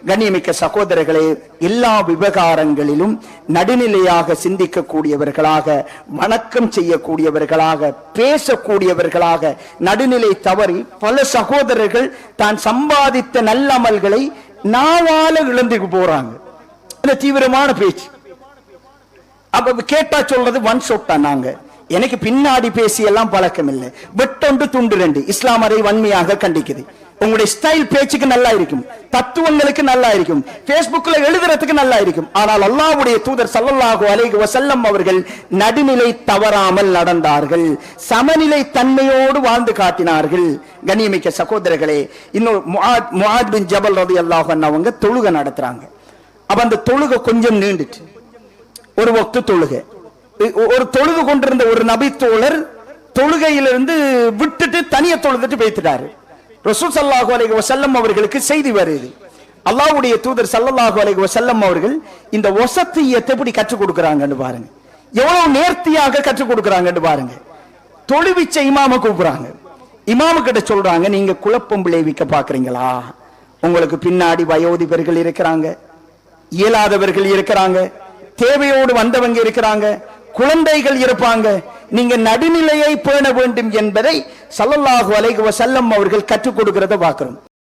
கண்ணியமிக்க சகோதரர்களே, எல்லா விவகாரங்களிலும் நடுநிலையாக சிந்திக்கக்கூடியவர்களாக, வணக்கம் செய்யக்கூடியவர்களாக, பேசக்கூடியவர்களாக, நடுநிலை தவறி பல சகோதரர்கள் தான் சம்பாதித்த நல்லமல்களை நாவால இழந்து போறாங்க. தீவிரமான பேச்சு. அப்ப கேட்டா சொல்றது ஒன் ஷாட் தான். நாங்க எனக்கு பின்னாடி பேசி எல்லாம் பழக்கம் இல்லை. வெட்டொன்று துண்டு ரெண்டு. இஸ்லாம் அதை வன்மையாக கண்டிக்குது. உங்களுடைய ஸ்டைல் பேச்சுக்கு நல்லா இருக்கும், தத்துவங்களுக்கு நல்லா இருக்கும், பேஸ்புக்ல எழுதுறதுக்கு நல்லா இருக்கும். ஆனால் அல்லாஹ்வுடைய தூதர் ஸல்லல்லாஹு அலைஹி வஸல்லம் அவர்கள் நடுநிலை தவறாமல் நடந்தார்கள், சமநிலை தன்மையோடு வாழ்ந்து காட்டினார்கள். கண்ணியமிக்க சகோதரர்களே, இன்னொரு முஆத் பின் ஜபல் ரலியல்லாஹு அன்ஹு அவங்க தொழுகை நடத்துறாங்க. அப்ப அந்த தொழுகை கொஞ்சம் நீண்டுச்சு. ஒரு வக்து தொழுகை, ஒரு தொழுது கொண்டிருந்த ஒரு நபி தோழர் தொழுகையிலிருந்து விட்டுட்டு தனிய தொழுதுட்டு பேசிட்டாரு. ரசூல் ஸல்லல்லாஹு அலைஹி வஸல்லம் அவர்களுக்கு செய்தி வருது. அல்லாஹ்வுடைய தூதர் ஸல்லல்லாஹு அலைஹி வஸல்லம் அவர்கள் இந்த வஸத்தியத்தை எப்படி கற்றுக் கொடுக்கறாங்கன்னு பாருங்க. எவ்வளவு நேர்த்தியாக கற்றுக் கொடுக்கறாங்கன்னு பாருங்க. தொழுவிச்ச இமாம கூப்பிடுறாங்க. இமாமு கிட்ட சொல்றாங்க, நீங்க குழப்பம் விளைவிக்க பாக்குறீங்களா? உங்களுக்கு பின்னாடி வயோதிபர்கள் இருக்கிறாங்க, இயலாதவர்கள் இருக்கிறாங்க, தேவையோடு வந்தவங்க இருக்கிறாங்க, குழந்தைகள் இருப்பாங்க. நீங்க நடுநிலையை பேண வேண்டும் என்பதை ஸல்லல்லாஹு அலைஹி வஸல்லம் அவர்கள் கற்றுக் கொடுக்கிறத பார்க்கிறோம்.